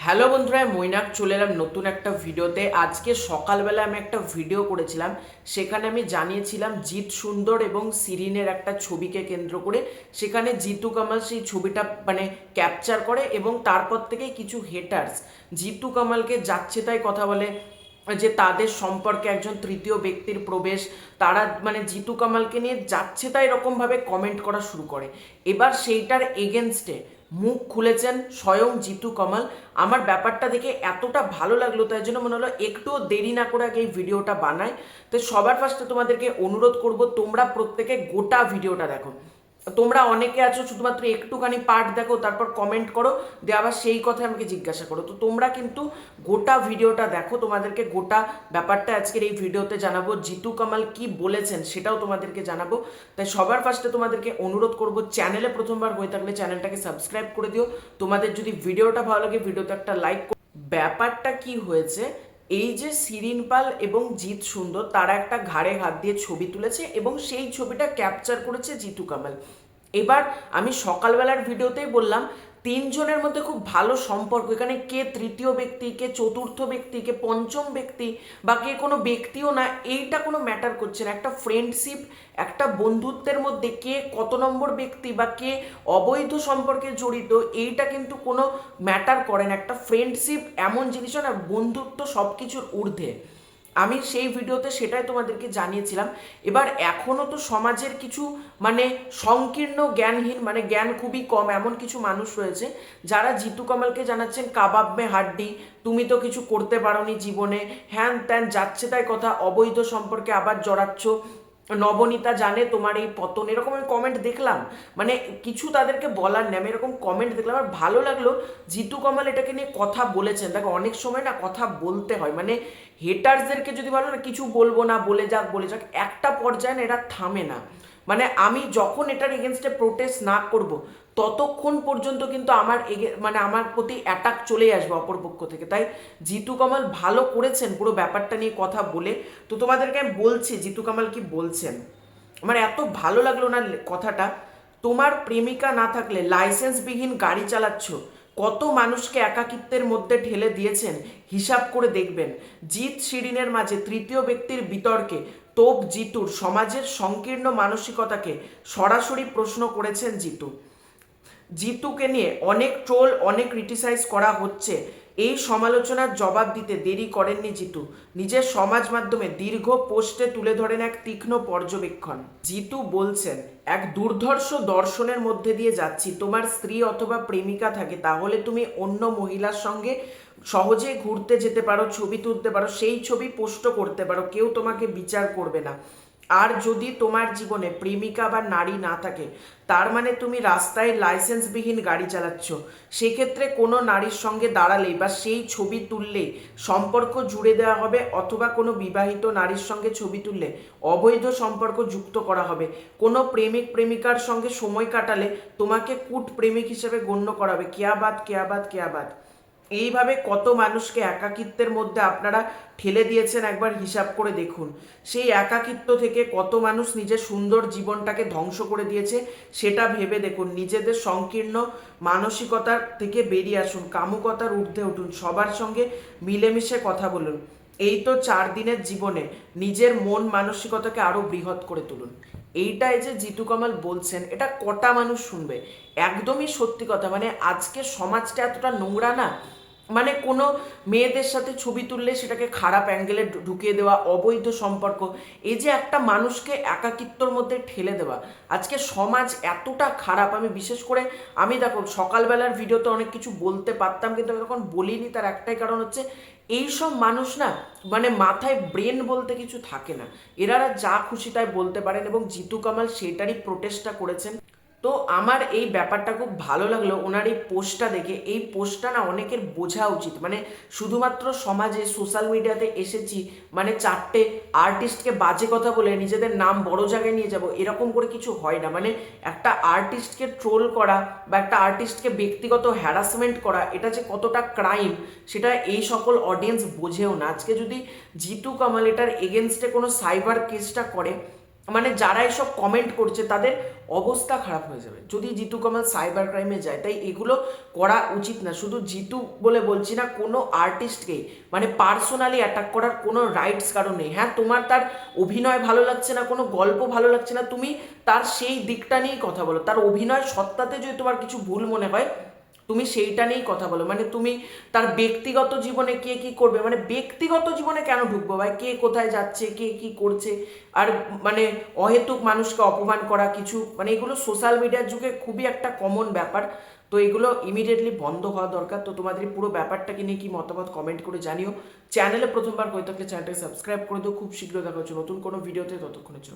Hello বন্ধুরা, মৈনাক চলে এলাম নতুন একটা ভিডিওতে। আজকে সকালবেলা আমি একটা ভিডিও করেছিলাম, সেখানে আমি জানিয়েছিলাম জিৎ সুন্দর এবং সিরিনের একটা ছবিকে কেন্দ্র করে সেখানে জিতু কামাল সেই ছবিটা ক্যাপচার করে এবং তারপর থেকে কিছু হেটার্স জিতু কামালকে যাচ্ছে তাই কথা বলে যে তাদের সম্পর্কে একজন তৃতীয় ব্যক্তির প্রবেশ। তারা জিতু কামালকে নিয়ে যাচ্ছে তাই এরকমভাবে কমেন্ট করা শুরু করে। এবার সেইটার এগেনস্টে মুখ খুলেছেন স্বয়ং জিতু কামাল। আমার ব্যাপারটা দেখে এতটা ভালো লাগলো, তাই জন্য মনে হলো একটুও দেরি না করে আগে এই ভিডিওটা বানায়। তো সবার ফার্স্টে তোমাদেরকে অনুরোধ করব, তোমরা প্রত্যেকে গোটা ভিডিওটা দেখো। তোমরা অনেকে আছো শুধুমাত্র একটুখানি পার্ট দেখো, তারপর কমেন্ট করো, দিয়ে আবার সেই কথা আমাকে জিজ্ঞাসা করো। তো তোমরা কিন্তু গোটা ভিডিওটা দেখো, তোমাদেরকে গোটা ব্যাপারটা আজকের এই ভিডিওতে জানাবো। জিতু কামাল কি বলেছেন সেটাও তোমাদেরকে জানাবো। তাই সবার ফার্স্টে তোমাদেরকে অনুরোধ করব, চ্যানেলে প্রথমবার হয়ে থাকলে চ্যানেলটাকে সাবস্ক্রাইব করে দিও। তোমাদের যদি ভিডিওটা ভালো লাগে ভিডিওতে একটা লাইক। ব্যাপারটা কি হয়েছে, এই যে শিরিন পাল এবং জিৎ সুন্দর তারা একটা ঘাড়ে হাত দিয়ে ছবি তুলেছে এবং সেই ছবিটা ক্যাপচার করেছে জিতু কামাল। এবার আমি সকালবেলার ভিডিওতেই বললাম তিনজনের মধ্যে খুব ভালো সম্পর্ক। এখানে কে তৃতীয় ব্যক্তি, কে চতুর্থ ব্যক্তি, কে পঞ্চম ব্যক্তি বা কে কোনো ব্যক্তিও না, এইটা কোনো ম্যাটার করছে না। একটা ফ্রেন্ডশিপ, একটা বন্ধুত্বের মধ্যে কে কত নম্বর ব্যক্তি বা কে অবৈধ সম্পর্কে জড়িত, এইটা কিন্তু কোনো ম্যাটার করে না। একটা ফ্রেন্ডশিপ এমন জিনিস না, বন্ধুত্ব সব কিছুর ঊর্ধ্বে। আমি সেই ভিডিওতে সেটাই তোমাদেরকে জানিয়েছিলাম। এবার এখনও তো সমাজের কিছু সংকীর্ণ জ্ঞানহীন, জ্ঞান খুবই কম এমন কিছু মানুষ রয়েছে যারা জিতু কামালকে জানাচ্ছেন কাবাব মে হাড্ডি, তুমি তো কিছু করতে পারোনি জীবনে, হ্যান ত্যান যাচ্ছে তাই কথা, অবৈধ সম্পর্কে আবার জড়াচ্ছ, নবনীতা জানে তোমার এই পতন, এরকম আমি কমেন্ট দেখলাম। কিছু তাদেরকে বলার নেই, আমি এরকম কমেন্ট দেখলাম। আর ভালো লাগলো জিতু কামাল এটাকে নিয়ে কথা বলেছেন। দেখো অনেক সময় না কথা বলতে হয়, হেটার্সদেরকে যদি বলো না কিছু বলবো না, বলে যাক বলে যাক, একটা পর্যায়ে না এরা থামে না। আমি যখন এটার এগেনস্টে প্রোটেস্ট না করব ততক্ষণ পর্যন্ত কিন্তু আমার প্রতি অ্যাটাক চলে আসবে অপরপক্ষ থেকে। তাই জিতু কামাল ভালো করেছেন পুরো ব্যাপারটা নিয়ে কথা বলে। তো তোমাদেরকে আমি বলছি জিতু কামাল কি বলছেন। আমার এত ভালো লাগলো না কথাটা। তোমার প্রেমিকা না থাকলে লাইসেন্সবিহীন গাড়ি চালাচ্ছ, কত মানুষকে একাকিত্বের মধ্যে ঠেলে দিয়েছেন হিসাব করে দেখবেন। জিৎ শিরিনের মাঝে তৃতীয় ব্যক্তির বিতর্কে তোপ জিতুর সমাজের সংকীর্ণ মানসিকতাকে সরাসরি প্রশ্ন করেছেন জিতু। জিতুকে নিয়ে অনেক ট্রোল, অনেক ক্রিটিসাইজ করা হচ্ছে। এই সমালোচনার জবাব দিতে দেরি করেননি জিতু। নিজের সমাজ মাধ্যমে দীর্ঘ পোস্টে তুলে ধরেন এক তীক্ষ্ণ পর্যবেক্ষণ। জিতু বলছেন, এক দুর্ধর্ষ দর্শনের মধ্যে দিয়ে যাচ্ছি। তোমার স্ত্রী অথবা প্রেমিকা থাকে তাহলে তুমি অন্য মহিলার সঙ্গে সহজে ঘুরতে যেতে পারো, ছবি তুলতে পারো, সেই ছবি পোস্ট করতে পারো, কেউ তোমাকে বিচার করবে না। আর যদি তোমার জীবনে প্রেমিকা বা নারী না থাকে, তার তুমি রাস্তায় লাইসেন্সবিহীন গাড়ি চালাচ্ছ, সেক্ষেত্রে কোনো নারীর সঙ্গে দাঁড়ালেই বা সেই ছবি তুললেই সম্পর্ক জুড়ে দেওয়া হবে, অথবা কোনো বিবাহিত নারীর সঙ্গে ছবি তুললে অবৈধ সম্পর্ক যুক্ত করা হবে। কোনো প্রেমিক প্রেমিকার সঙ্গে সময় কাটালে তোমাকে কূট প্রেমিক হিসেবে গণ্য করা হবে। কেয়া বাত কেয়া বাত কেয়া বাত। এইভাবে কত মানুষকে একাকিত্বের মধ্যে আপনারা ঠেলে দিয়েছেন, একবার হিসাব করে দেখুন। সেই একাকিত্ব থেকে কত মানুষ নিজের সুন্দর জীবনটাকে ধ্বংস করে দিয়েছে সেটা ভেবে দেখুন। নিজেদের সংকীর্ণ মানসিকতার থেকে বেরিয়ে আসুন, কামুকতার ঊর্ধ্বে উঠুন, সবার সঙ্গে মিলেমিশে কথা বলুন। এই তো 4 দিনের জীবনে নিজের মন মানসিকতাকে আরো বৃহৎ করে তুলুন। এইটাই যে জিতু কামাল বলছেন, এটা কটা মানুষ শুনবে। একদমই সত্যি কথা। আজকে সমাজটা এতটা নোংরা না, কোনো মেয়েদের সাথে ছবি তুললে সেটাকে খারাপ অ্যাঙ্গেলে ঢুকিয়ে দেওয়া, অবৈধ সম্পর্ক, এই যে একটা মানুষকে একাকিত্বর মধ্যে ঠেলে দেওয়া। আজকে সমাজ এতটা খারাপ। আমি বিশেষ করে দেখো সকালবেলার ভিডিওতে অনেক কিছু বলতে পারতাম, কিন্তু আমি তখন বলিনি। তার একটাই কারণ হচ্ছে এইসব মানুষ না মাথায় ব্রেন বলতে কিছু থাকে না, এরা যা খুশি তাই বলতে পারেন। এবং জিতু কামাল সেটারই প্রোটেস্টটা করেছেন। তো আমার এই ব্যাপারটা খুব ভালো লাগলো ওনার এই পোস্টটা দেখে। এই পোস্টটা না অনেকের বোঝা উচিত। শুধুমাত্র সমাজে সোশ্যাল মিডিয়াতে এসেছি 4টে আর্টিস্টকে বাজে কথা বলে নিজেদের নাম বড় জায়গায় নিয়ে যাব, এরকম করে কিছু হয় না। একটা আর্টিস্টকে ট্রোল করা বা একটা আর্টিস্টকে ব্যক্তিগত হ্যারাসমেন্ট করা, এটা যে কতটা ক্রাইম সেটা এই সকল অডিয়েন্স বোঝেও না। আজকে যদি জিতু কামাল এটার এগেনস্টে কোনো সাইবার কেসটা করে, মানে যারা এসব কমেন্ট করছে তাদের অবস্থা খারাপ হয়ে যাবে যদি জিতু কামাল সাইবার ক্রাইমে যায়। তাই এগুলো করা উচিত না। শুধু জিতু বলে বলছি না, কোনো আর্টিস্টকেই মানে পার্সোনালি অ্যাটাক করার কোনো রাইটস কারণ নেই। হ্যাঁ, তোমার তার অভিনয় ভালো লাগছে না, কোনো গল্প ভালো লাগছে না, তুমি তার সেই দিকটা নিয়েই কথা বলো। তার অভিনয় সত্তাতে যদি তোমার কিছু ভুল মনে হয় তুমি সেইটা নিয়েই কথা বলো। মানে তুমি তার ব্যক্তিগত জীবনে কে কি করবে, মানে ব্যক্তিগত জীবনে কেন ঢুকবো ভাই? কে কোথায় যাচ্ছে, কে কি করছে, আর মানে অহেতুক মানুষকে অপমান করা কিছু, মানে এগুলো সোশ্যাল মিডিয়ার যুগে খুবই একটা কমন ব্যাপার। তো এগুলো ইমিডিয়েটলি বন্ধ হওয়া দরকার। তো তোমাদের পুরো ব্যাপারটাকে নিয়ে কি মতামত কমেন্ট করে জানিও। চ্যানেলে প্রথমবার হয়ে থাকলে চ্যানেলটাকে সাবস্ক্রাইব করে দিও। খুব শীঘ্র দেখা হচ্ছে নতুন কোনো ভিডিওতে, ততক্ষণের জন্য।